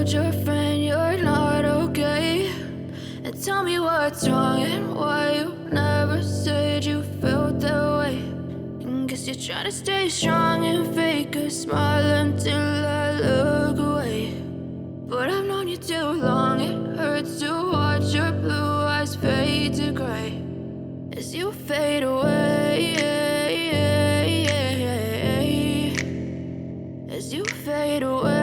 told your friend you're not okay, and tell me what's wrong and why you never said you felt that way. And guess you're trying to stay strong and fake a smile until I look away. But I've known you too long, it hurts to watch your blue eyes fade to gray as you fade away, as you fade away.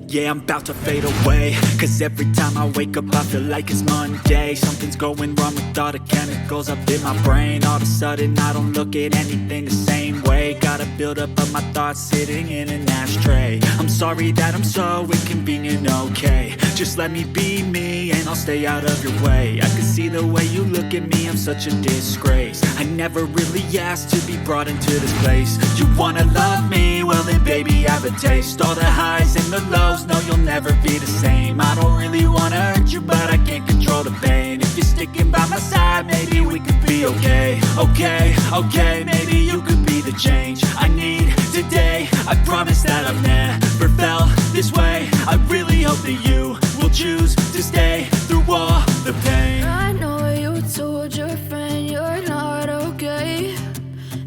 Yeah, I'm about to fade away, cause every time I wake up I feel like it's Monday. Something's going wrong with all the chemicals up in my brain. All of a sudden I don't look at anything the same way. Got a buildup of my thoughts sitting in an ashtray. I'm sorry that I'm so inconvenient, okay. Just let me be me and I'll stay out of your way. I can see the way you look at me, I'm such a disgrace. I never really asked to be brought into this place. You wanna love me? Well then baby, have a taste. All the highs and the lows, no, you'll never be the same. I don't really wanna hurt you, but I can't control the pain. If you're sticking by my side, maybe we could be okay. Okay, maybe you could be the change I need today. I promise that I've never felt this way. I really hope that you will choose to stay through all the pain. I know you told your friend you're not okay,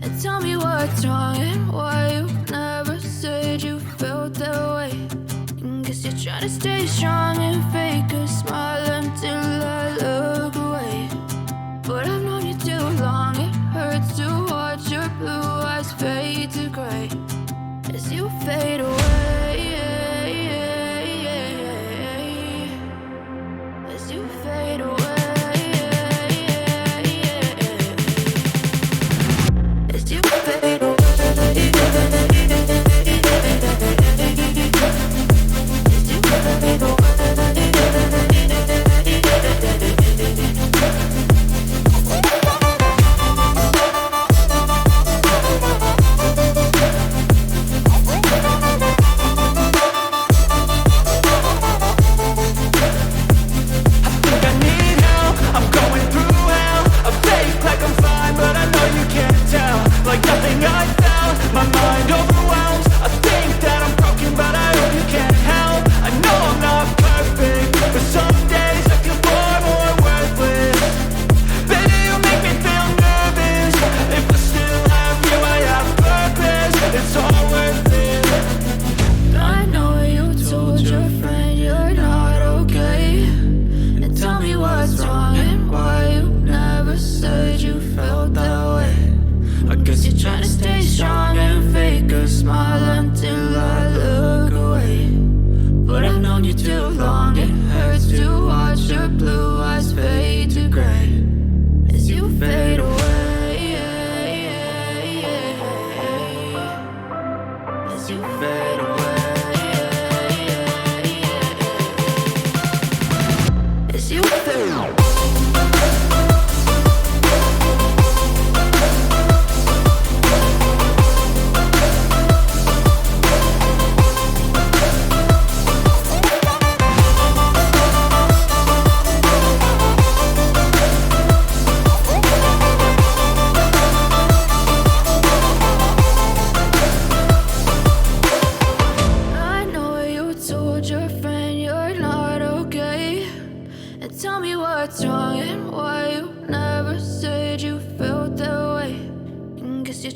and tell me what's wrong and why you never said you felt that way. And guess you're trying to stay strong and fake a smile until I look away. But I've known you too long, it hurts to watch your blue eyes fade to gray as you fade away, as you fade away. As you fade away.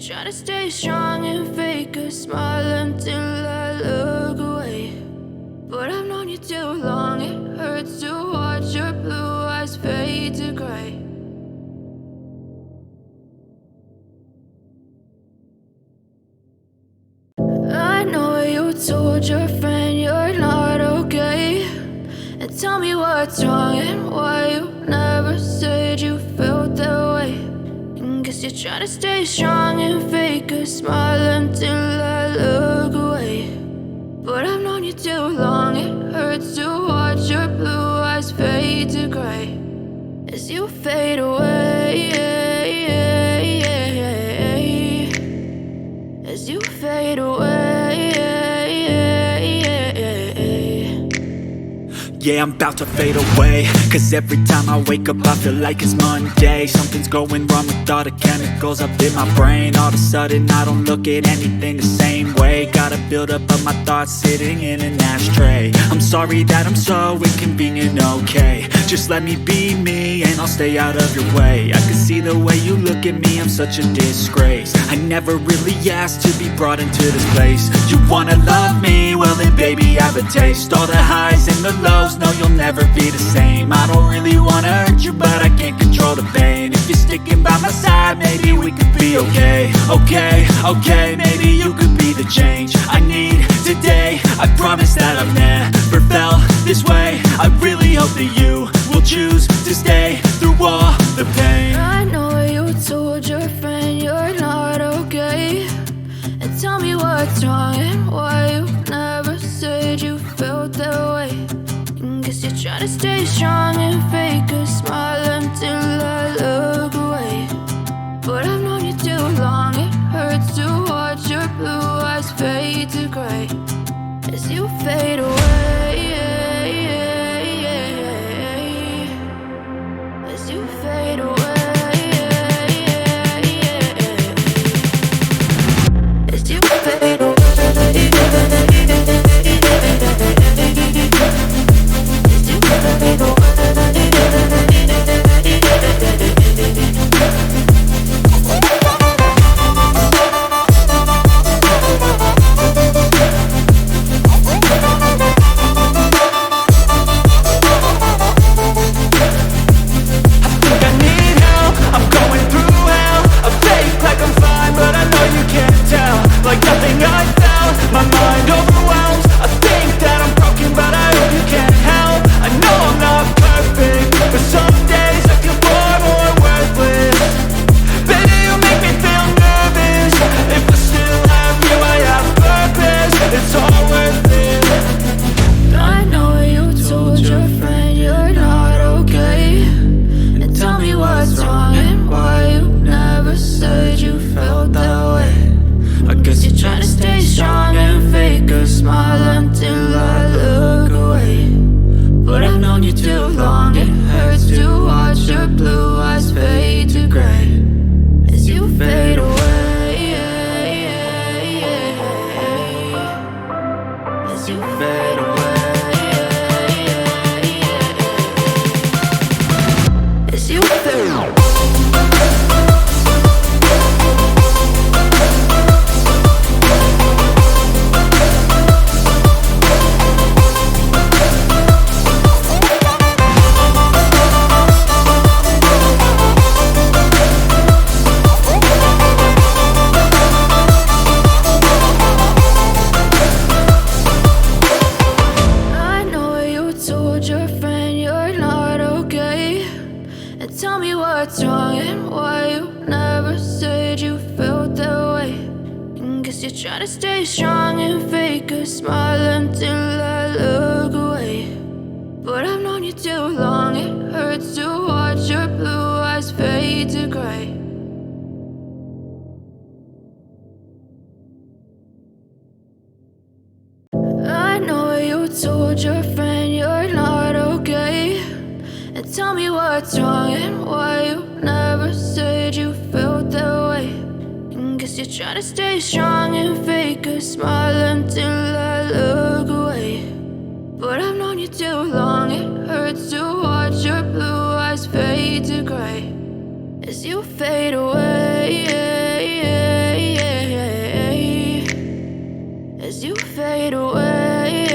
Try to stay strong and fake a smile until I look away. But I've known you too long, it hurts to watch your blue eyes fade to gray. I know you told your friend you're not okay, and tell me what's wrong and why you never said you felt that way. Guess you're trying to stay strong and fake a smile until I look away. But I've known you too long, it hurts to watch your blue eyes fade to gray as you fade away, as you fade away. Yeah, I'm about to fade away, cause every time I wake up I feel like it's Monday. Something's going wrong with all the chemicals up in my brain. All of a sudden I don't look at anything the same way. Got a buildup of my thoughts sitting in an ashtray. I'm sorry that I'm so inconvenient, okay. Just let me be me and I'll stay out of your way. I can see the way you look at me, I'm such a disgrace. I never really asked to be brought into this place. You wanna love me? Well then baby I have a taste. All the highs and the lows, no you'll never be the same. I don't really wanna hurt you but I can't control the pain. If you're sticking by my side maybe we could be okay. Okay, maybe you could be the change I need today. I promise that I've never felt this way. I really hope that you will choose to stay through all the pain. I know you told your friend you're not okay, and tell me what's wrong and why you never said you felt that way. Guess you're trying to stay strong and fake a smile until I look away. But I've known you too long, it hurts to watch your blue eyes fade to gray as you fade away. As you fade away. As you fade away. Trying to stay strong and fake a smile until I look away. But I've known you too long, it hurts to watch your blue eyes fade to gray. I know you told your friend you're not okay, and tell me what's wrong and why you never said you felt that way. Guess you're trying to stay strong and fake a smile until I look away. But I've known you too long, it hurts to watch your blue eyes fade to gray as you fade away. As you fade away.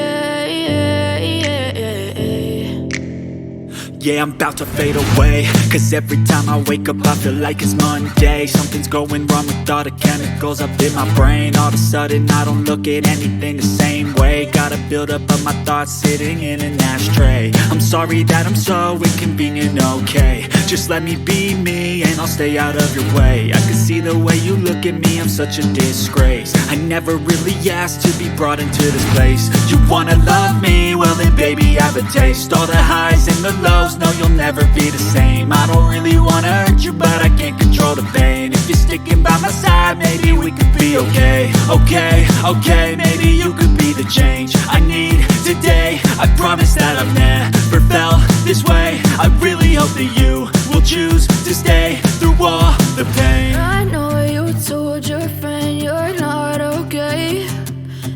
Yeah, I'm about to fade away, cause every time I wake up I feel like it's Monday. Something's going wrong with all the chemicals up in my brain. All of a sudden I don't look at anything the same way. Got a buildup of my thoughts sitting in an ashtray. I'm sorry that I'm so inconvenient, okay. Just let me be me and I'll stay out of your way. I can see the way you look at me, I'm such a disgrace. I never really asked to be brought into this place. You wanna love me? Well then baby I have a taste. All the highs and the lows, no you'll never be the same. I don't really wanna hurt you but I can't control the pain. If you're sticking by my side maybe we could be okay. Okay, maybe you could be the change I need today. I promise that I've never felt this way. I really hope that you will choose to stay through all the pain. I know you told your friend you're not okay,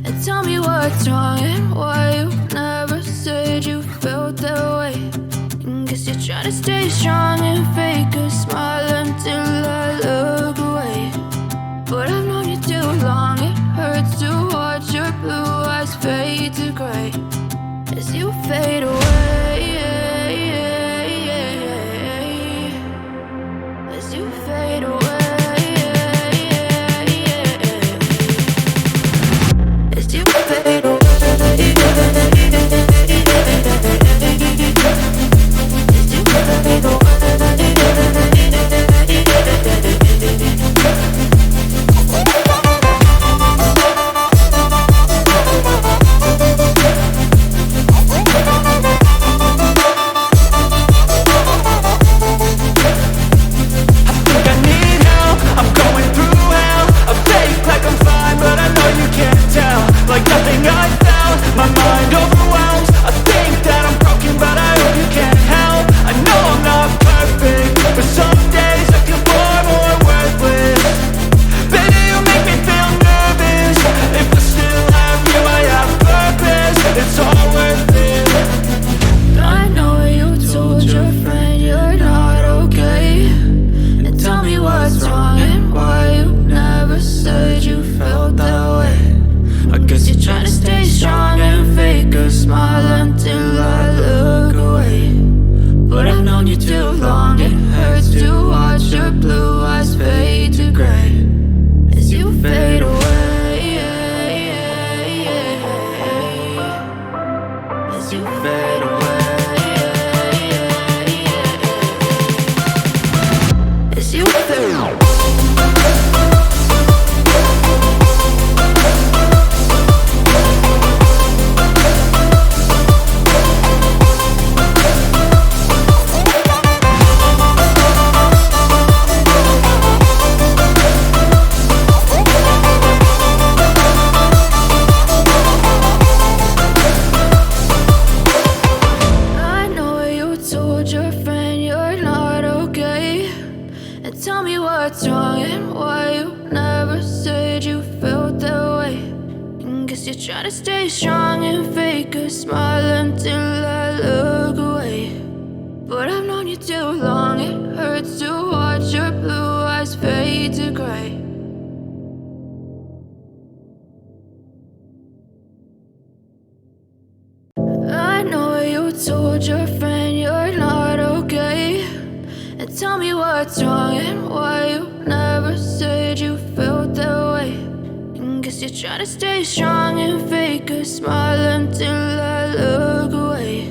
and tell me what's wrong and why you never said you felt that way. Guess you're trying to stay strong and fake a smile until I look away. But I've known you too long, it hurts to watch your blue eyes fade to gray as you fade away, as you fade away, as you fade away. Try to stay strong and fake a smile until I look away. But I've known you too long, it hurts to watch your blue eyes fade to gray. I know you told your friend you're not okay, and tell me what's wrong and why you never said you felt that way. Guess you're trying to stay strong and fake a smile until I look away.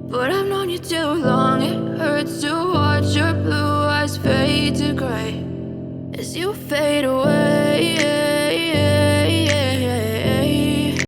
But I've known you too long, it hurts to watch your blue eyes fade to gray as you fade away.